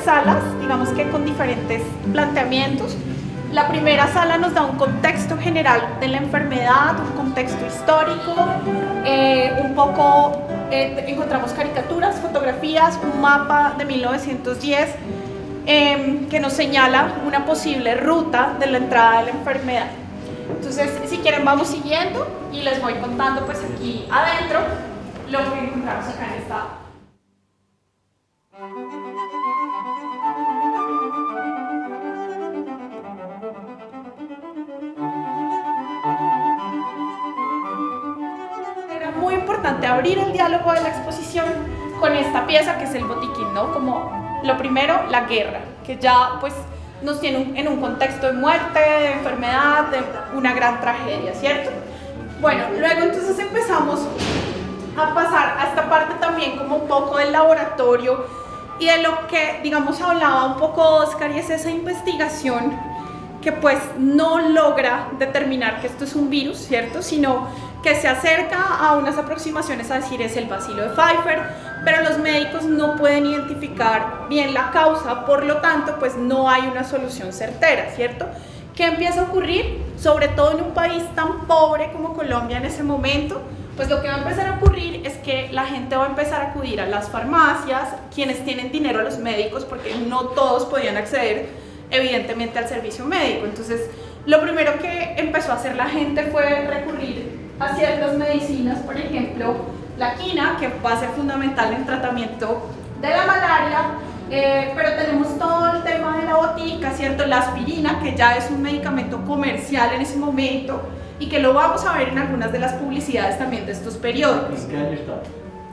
salas, digamos que con diferentes planteamientos. La primera sala nos da un contexto general de la enfermedad, un contexto histórico, un poco encontramos caricaturas, fotografías, un mapa de 1910 que nos señala una posible ruta de la entrada de la enfermedad. Entonces, si quieren vamos siguiendo y les voy contando pues aquí adentro lo que encontramos acá en esta. Era muy importante abrir el diálogo de la exposición con esta pieza que es el botiquín, ¿no? Como lo primero, la guerra, que ya pues nos tiene en un contexto de muerte, de enfermedad, de una gran tragedia, ¿cierto? Bueno, luego entonces empezamos a pasar a esta parte también como un poco del laboratorio y de lo que, digamos, hablaba un poco Oscar, y es esa investigación que pues no logra determinar que esto es un virus, ¿cierto? Sino que se acerca a unas aproximaciones a decir es el bacilo de Pfeiffer, pero los médicos no pueden identificar bien la causa, por lo tanto pues no hay una solución certera, ¿cierto? ¿Qué empieza a ocurrir? Sobre todo en un país tan pobre como Colombia en ese momento, pues lo que va a empezar a ocurrir es que la gente va a empezar a acudir a las farmacias, quienes tienen dinero, a los médicos, porque no todos podían acceder evidentemente al servicio médico. Entonces lo primero que empezó a hacer la gente fue recurrir a ciertas medicinas, por ejemplo la quina, que va a ser fundamental en tratamiento de la malaria, pero tenemos todo el tema de la botica, ¿cierto? La aspirina, que ya es un medicamento comercial en ese momento y que lo vamos a ver en algunas de las publicidades también de estos periódicos. ¿En qué año está?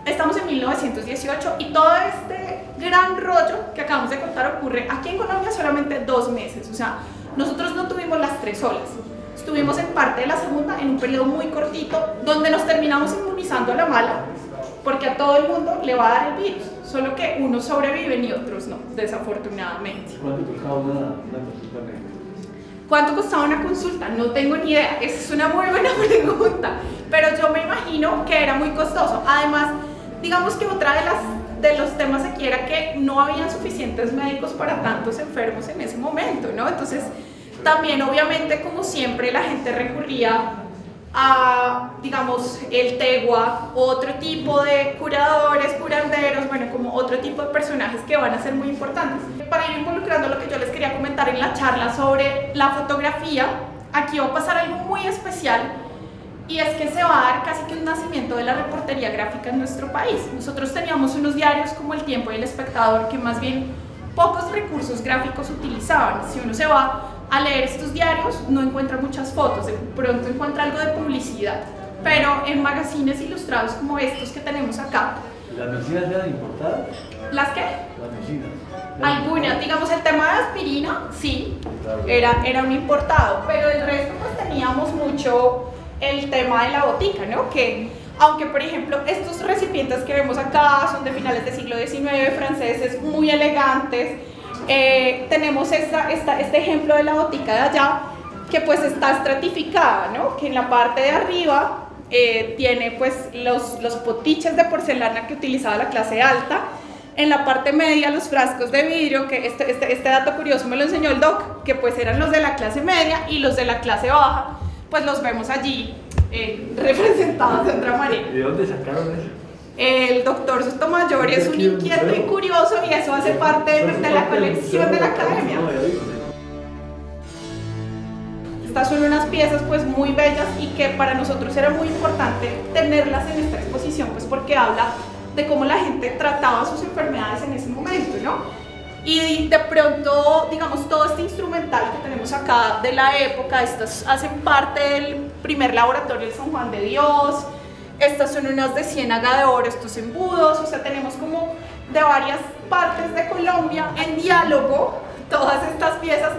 Estamos en 1918 y todo este gran rollo que acabamos de contar ocurre aquí en Colombia solamente 2 meses, o sea, nosotros no tuvimos las 3 olas. Estuvimos en parte de la segunda, en un periodo muy cortito, donde nos terminamos inmunizando a la mala, porque a todo el mundo le va a dar el virus, solo que unos sobreviven y otros no, desafortunadamente. ¿Cuánto costaba una consulta médica? ¿Cuánto costaba una consulta? No tengo ni idea, esa es una muy buena pregunta, pero yo me imagino que era muy costoso. Además, digamos que otra de los temas aquí era que no había suficientes médicos para tantos enfermos en ese momento, ¿no? Entonces, también obviamente como siempre la gente recurría a, digamos, el tegua, otro tipo de curadores, curanderos, bueno, como otro tipo de personajes que van a ser muy importantes. Para ir involucrando lo que yo les quería comentar en la charla sobre la fotografía, aquí va a pasar algo muy especial y es que se va a dar casi que un nacimiento de la reportería gráfica en nuestro país. Nosotros teníamos unos diarios como El Tiempo y El Espectador que más bien pocos recursos gráficos utilizaban. Si uno se va a leer estos diarios no encuentra muchas fotos, de pronto encuentra algo de publicidad, pero en magazines ilustrados como estos que tenemos acá. ¿Las medicinas eran importadas? ¿Las qué? Las medicinas. Algunas, digamos el tema de aspirina, sí, Claro. era un importado, pero el resto pues teníamos mucho el tema de la botica, ¿no? Que aunque por ejemplo estos recipientes que vemos acá son de finales del siglo XIX, franceses, muy elegantes, tenemos este ejemplo de la botica de allá que pues está estratificada, ¿no? Que en la parte de arriba tiene pues los potiches de porcelana que utilizaba la clase alta, en la parte media los frascos de vidrio, que este dato curioso me lo enseñó el doc, que pues eran los de la clase media y los de la clase baja, pues los vemos allí representados de otra manera. ¿Y de dónde sacaron eso? El doctor Sotomayor es un inquieto y curioso y eso hace parte de la colección de la academia. Estas son unas piezas pues muy bellas y que para nosotros era muy importante tenerlas en esta exposición pues porque habla de cómo la gente trataba sus enfermedades en ese momento, ¿no? Y de pronto, digamos, todo este instrumental que tenemos acá de la época, estas hacen parte del primer laboratorio del San Juan de Dios. Estas son unas de Ciénaga de Oro, estos embudos, o sea, tenemos como de varias partes de Colombia en diálogo todas estas piezas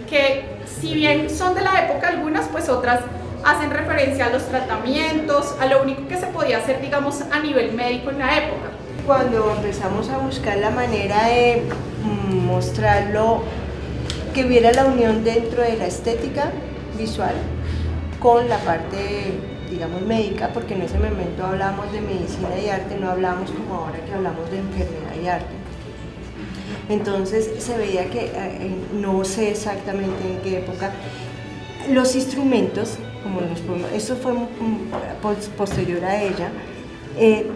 que si bien son de la época algunas, pues otras hacen referencia a los tratamientos, a lo único que se podía hacer, digamos, a nivel médico en la época. Cuando empezamos a buscar la manera de mostrarlo, que hubiera la unión dentro de la estética visual con la parte, digamos, médica, porque en ese momento hablamos de medicina y arte, no hablamos como ahora que hablamos de enfermedad y arte. Entonces se veía que, no sé exactamente en qué época, los instrumentos, como esto fue posterior a ella,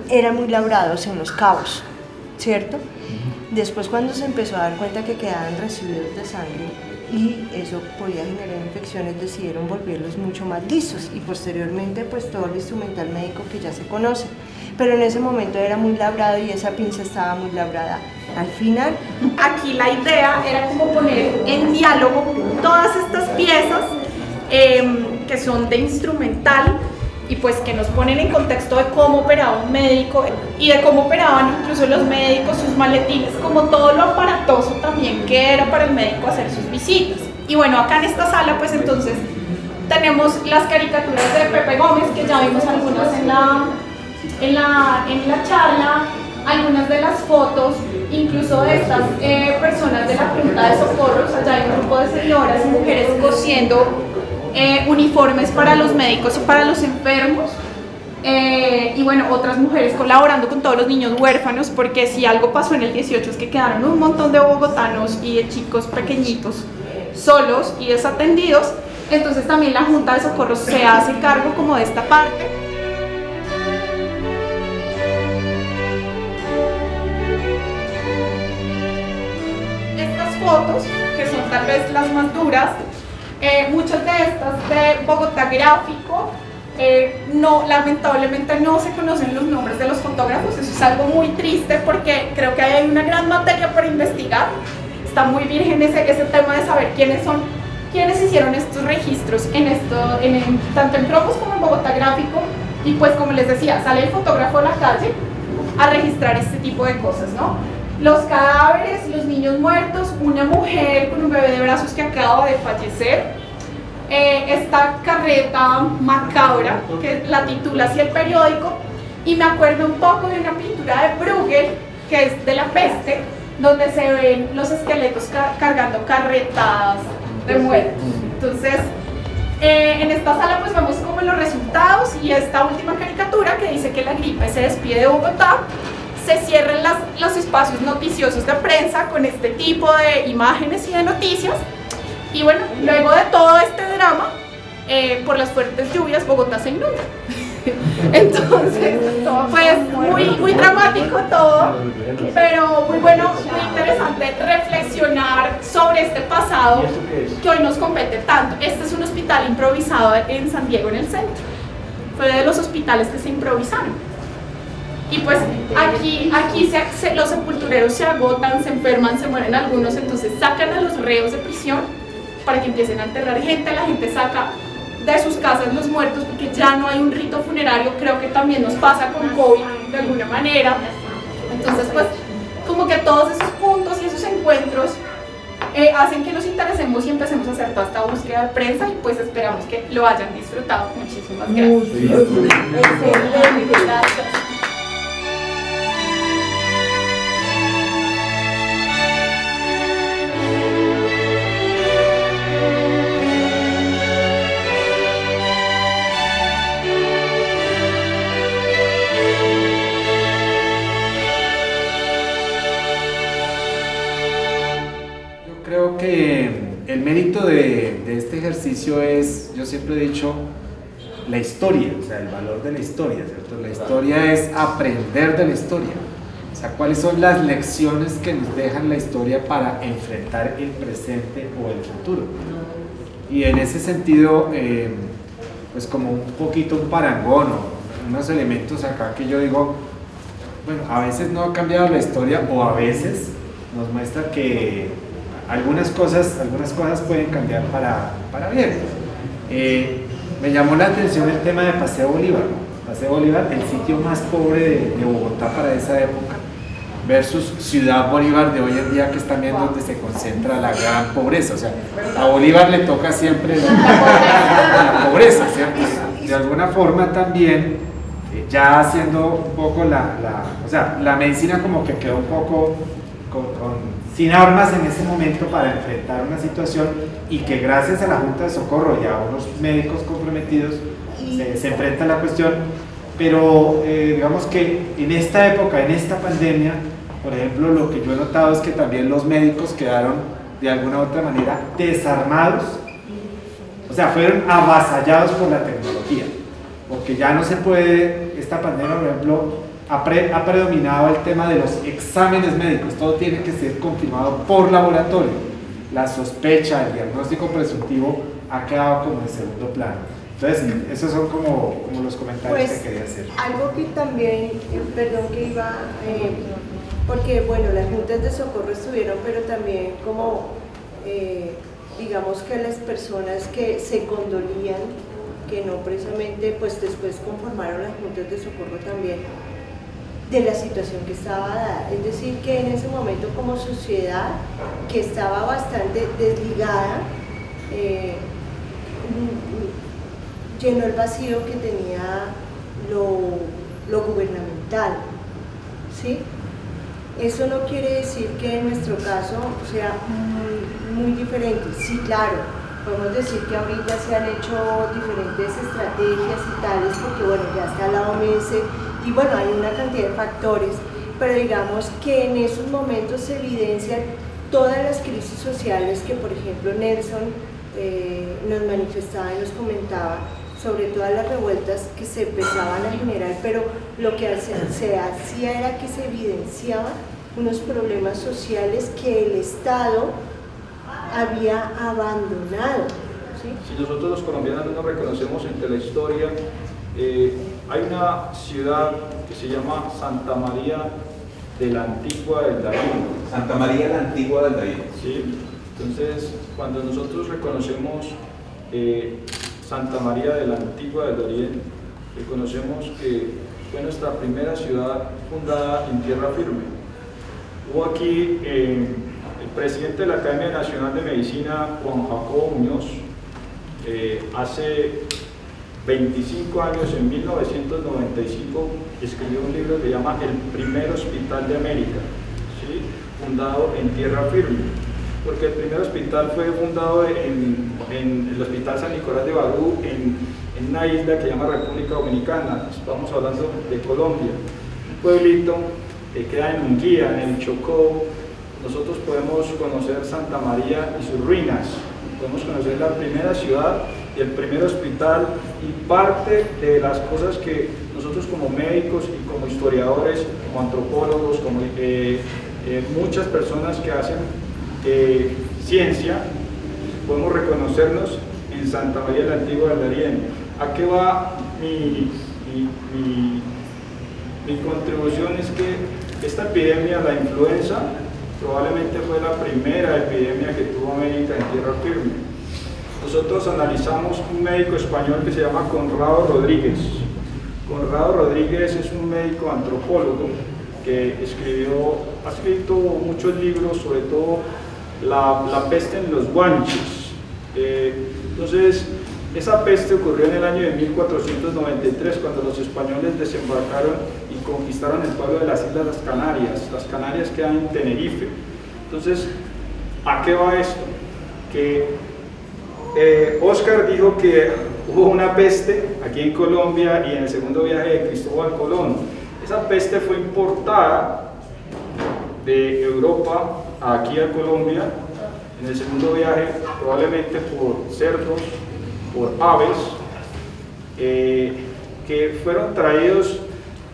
eran muy labrados en los cabos, ¿cierto? Después, cuando se empezó a dar cuenta que quedaban residuos de sangre y eso podía generar infecciones, decidieron volverlos mucho más lisos y posteriormente pues todo el instrumental médico que ya se conoce. Pero en ese momento era muy labrado y esa pinza estaba muy labrada. Al final, aquí la idea era como poner en diálogo todas estas piezas que son de instrumental y pues que nos ponen en contexto de cómo operaba un médico y de cómo operaban incluso los médicos, sus maletines, como todo lo aparatoso también que era para el médico hacer sus visitas. Y bueno, acá en esta sala pues entonces tenemos las caricaturas de Pepe Gómez, que ya vimos algunas en la charla, algunas de las fotos, incluso de estas personas de la Junta de Socorros. Allá hay un grupo de señoras y mujeres cosiendo uniformes para los médicos y para los enfermos, y bueno, otras mujeres colaborando con todos los niños huérfanos, porque si algo pasó en el 18 es que quedaron un montón de bogotanos y de chicos pequeñitos solos y desatendidos. Entonces también la Junta de Socorros se hace cargo como de esta parte. Estas fotos, que son tal vez las más duras, muchas de estas de Bogotá Gráfico, lamentablemente no se conocen los nombres de los fotógrafos. Eso es algo muy triste porque creo que hay una gran materia para investigar. Está muy virgen ese tema de saber quiénes hicieron estos registros tanto en Cromos como en Bogotá Gráfico. Y pues como les decía, sale el fotógrafo a la calle a registrar este tipo de cosas, ¿no? Los cadáveres, los niños muertos, una mujer con un bebé de brazos que acaba de fallecer, esta carreta macabra que la titula así el periódico, y me acuerdo un poco de una pintura de Bruegel que es de la peste, donde se ven los esqueletos cargando carretas de muertos. Entonces, en esta sala pues vemos como los resultados y esta última caricatura que dice que la gripe se despide de Bogotá. Se cierran los espacios noticiosos de prensa con este tipo de imágenes y de noticias. Y bueno, luego de todo este drama, por las fuertes lluvias, Bogotá se inunda. Entonces, pues muy dramático todo, pero muy bueno, muy interesante reflexionar sobre este pasado que hoy nos compete tanto. Este es un hospital improvisado en San Diego, en el centro. Fue de los hospitales que se improvisaron. Y pues aquí los sepultureros se agotan, se enferman, se mueren algunos, entonces sacan a los reos de prisión para que empiecen a enterrar gente. La gente saca de sus casas los muertos porque ya no hay un rito funerario. Creo que también nos pasa con COVID de alguna manera. Entonces pues como que todos esos puntos y esos encuentros hacen que nos interesemos y empecemos a hacer toda esta búsqueda de prensa, y pues esperamos que lo hayan disfrutado. Muchísimas gracias. Gracias. Creo que el mérito de este ejercicio es, yo siempre he dicho, la historia, o sea, el valor de la historia, ¿cierto? La historia es aprender de la historia, o sea, cuáles son las lecciones que nos dejan la historia para enfrentar el presente o el futuro. Y en ese sentido, pues como un poquito un parangón, unos elementos acá que yo digo, bueno, a veces no ha cambiado la historia, o a veces nos muestra que algunas cosas pueden cambiar para bien. Me llamó la atención el tema de Paseo Bolívar, ¿no? Paseo Bolívar, el sitio más pobre de Bogotá para esa época, versus Ciudad Bolívar de hoy en día, que es también donde se concentra la gran pobreza. O sea, a Bolívar le toca siempre la pobreza, ¿cierto? De alguna forma también, ya haciendo un poco o sea, la medicina como que quedó un poco sin armas en ese momento para enfrentar una situación, y que gracias a la Junta de Socorro y a unos médicos comprometidos se enfrenta la cuestión. Pero digamos que en esta época, en esta pandemia, Por ejemplo, lo que yo he notado es que también los médicos quedaron de alguna u otra manera desarmados, o sea, fueron avasallados por la tecnología, porque ya no se puede, esta pandemia, por ejemplo, ha predominado el tema de los exámenes médicos, todo tiene que ser confirmado por laboratorio, la sospecha, el diagnóstico presuntivo ha quedado como en segundo plano. Entonces, esos son como los comentarios Pues, que quería hacer. algo que también, perdón que iba, porque bueno, las juntas de socorro estuvieron, pero también como, digamos que las personas que se condolían, que no precisamente, pues después conformaron las juntas de socorro también, de la situación que estaba dada. Es decir, que en ese momento como sociedad, que estaba bastante desligada, llenó el vacío que tenía lo gubernamental, ¿sí? Eso no quiere decir que en nuestro caso sea muy diferente. Sí, claro, podemos decir que ahorita se han hecho diferentes estrategias y tales, porque bueno, ya está la OMS y bueno, hay una cantidad de factores, pero digamos que en esos momentos se evidencian todas las crisis sociales que, por ejemplo, Nelson nos manifestaba y nos comentaba, sobre todas las revueltas que se empezaban a generar, pero lo que se hacía era que se evidenciaban unos problemas sociales que el Estado había abandonado, ¿sí? Si nosotros los colombianos no nos reconocemos entre la historia, hay una ciudad que se llama Santa María de la Antigua del Darién. Santa María la Antigua del Darién. Sí, entonces cuando nosotros reconocemos Santa María de la Antigua del Darién, reconocemos que fue nuestra primera ciudad fundada en tierra firme. Hubo aquí el presidente de la Academia Nacional de Medicina, Juan Jacobo Muñoz, hace 25 años, en 1995, escribió un libro que se llama El primer hospital de América, ¿sí? Fundado en tierra firme. Porque el primer hospital fue fundado en el Hospital San Nicolás de Barú, en una isla que se llama República Dominicana. Estamos hablando de Colombia, un pueblito que queda en Munguía, en el Chocó. Nosotros podemos conocer Santa María y sus ruinas, podemos conocer la primera ciudad y el primer hospital, y parte de las cosas que nosotros como médicos y como historiadores, como antropólogos, como muchas personas que hacen ciencia, podemos reconocernos en Santa María la Antigua del Darién. ¿A qué va mi contribución? Es que esta epidemia, la influenza, probablemente fue la primera epidemia que tuvo América en tierra firme. Nosotros analizamos un médico español que se llama Conrado Rodríguez. Conrado Rodríguez es un médico antropólogo que ha escrito muchos libros, sobre todo la peste en los Guanches. Entonces, esa peste ocurrió en el año de 1493, cuando los españoles desembarcaron y conquistaron el pueblo de las Islas Las Canarias. Las Canarias quedan en Tenerife. Entonces, ¿a qué va esto? Que Oscar dijo que hubo una peste aquí en Colombia y en el segundo viaje de Cristóbal Colón. Esa peste fue importada de Europa aquí a Colombia en el segundo viaje, probablemente por cerdos, por aves, que fueron traídos,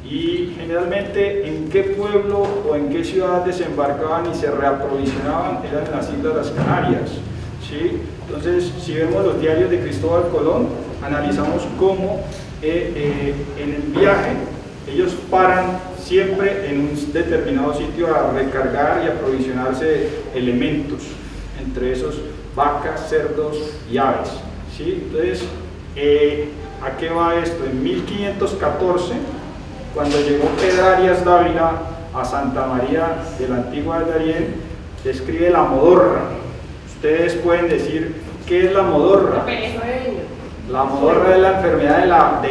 y generalmente en qué pueblo o en qué ciudad desembarcaban y se reaprovisionaban eran en las Islas Las Canarias, ¿sí? Entonces, si vemos los diarios de Cristóbal Colón, analizamos cómo en el viaje ellos paran siempre en un determinado sitio a recargar y aprovisionarse de elementos, entre esos vacas, cerdos y aves, ¿sí? Entonces, ¿a qué va esto? En 1514, cuando llegó Pedro Arias Dávila a Santa María de la Antigua del Darién, describe la modorra. Ustedes pueden decir, ¿qué es la modorra? La modorra es la enfermedad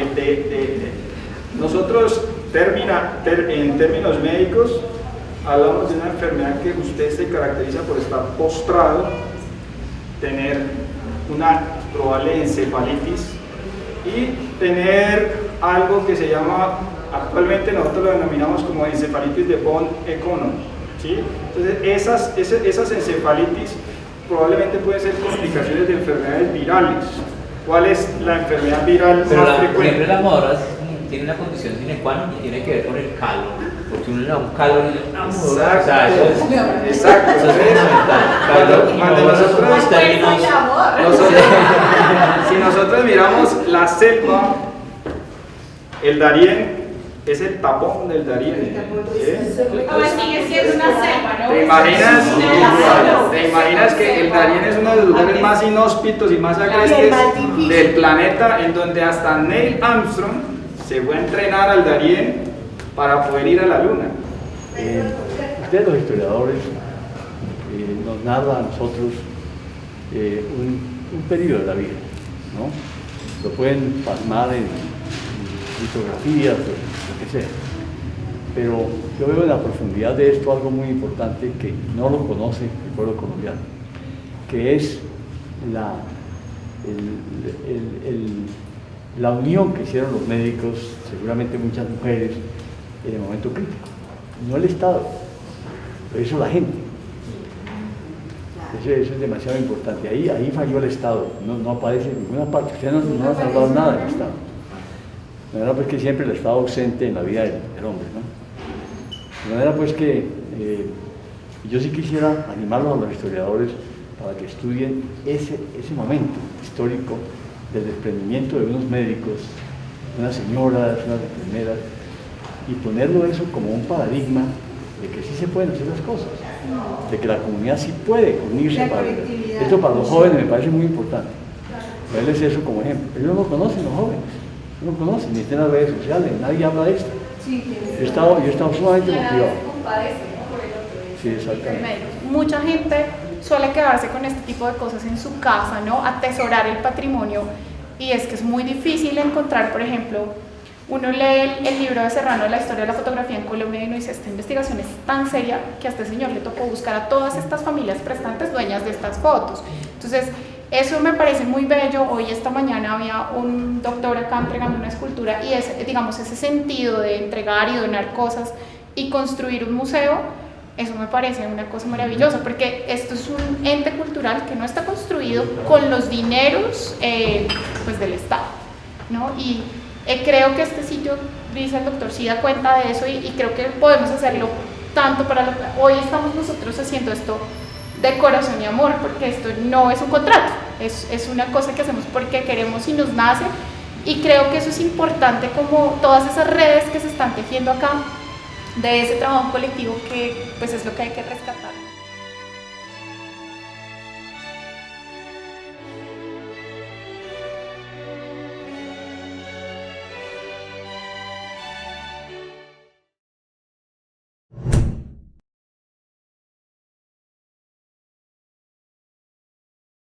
nosotros en términos médicos hablamos de una enfermedad que usted se caracteriza por estar postrado, tener una probable encefalitis y tener algo que se llama Actualmente nosotros lo denominamos como encefalitis de von Econo, ¿sí? Entonces esas encefalitis probablemente pueden ser complicaciones de enfermedades virales. ¿Cuál es la enfermedad viral Pero más frecuente? siempre la moras tiene una condición sine qua non y tiene que ver con el calor, porque uno le da un calor y le da un Exacto. o sea, eso es, Exacto. eso es fundamental. Calor y Cuando moras son nosotros- unos términos. Si nosotros miramos la selva, el Darién es el tapón del Darién. ¿sí? Ahora sigue siendo una selva, ¿no? ¿Te imaginas que el Darién es uno de los lugares más inhóspitos y más agrestes del planeta, en donde hasta Neil Armstrong se fue a entrenar al Darién para poder ir a la Luna? Ustedes los historiadores nos narran a nosotros un periodo de la vida, ¿no? Lo pueden plasmar en litografías o lo que sea. Pero yo veo en la profundidad de esto algo muy importante que no lo conoce el pueblo colombiano, que es la unión que hicieron los médicos, seguramente muchas mujeres, en el momento crítico. No el Estado, lo hizo la gente. Eso es demasiado importante. Ahí falló el Estado, no aparece en ninguna parte. Ustedes no han salvado nada del Estado. De manera pues que siempre el Estado ausente en la vida del hombre, ¿no? De manera pues que yo sí quisiera animarlos a los historiadores para que estudien ese momento histórico del desprendimiento de unos médicos, unas señoras, unas enfermeras, y ponerlo eso como un paradigma de que sí se pueden hacer las cosas, de que la comunidad sí puede unirse para colectividad. esto. Para los jóvenes me parece muy importante, verles eso como ejemplo. Ellos no lo conocen, los jóvenes, no lo conocen, ni están en las redes sociales, nadie habla de esto. Yo he estado sumamente motivado. Sí, exactamente. Mucha gente suele quedarse con este tipo de cosas en su casa, ¿no? Atesorar el patrimonio, y es que es muy difícil encontrar, por ejemplo, uno lee el libro de Serrano de la historia de la fotografía en Colombia y uno dice, esta investigación es tan seria que a este señor le tocó buscar a todas estas familias prestantes dueñas de estas fotos. Entonces, eso me parece muy bello. Hoy, esta mañana, había un doctor acá entregando una escultura, y digamos, ese sentido de entregar y donar cosas y construir un museo, eso me parece una cosa maravillosa, porque esto es un ente cultural que no está construido con los dineros pues del Estado, ¿no? Y creo que este sitio, dice el doctor, sí da cuenta de eso, y creo que podemos hacerlo tanto para hoy estamos nosotros haciendo esto de corazón y amor, porque esto no es un contrato, es una cosa que hacemos porque queremos y nos nace, y creo que eso es importante, como todas esas redes que se están tejiendo acá de ese trabajo colectivo, que pues es lo que hay que rescatar.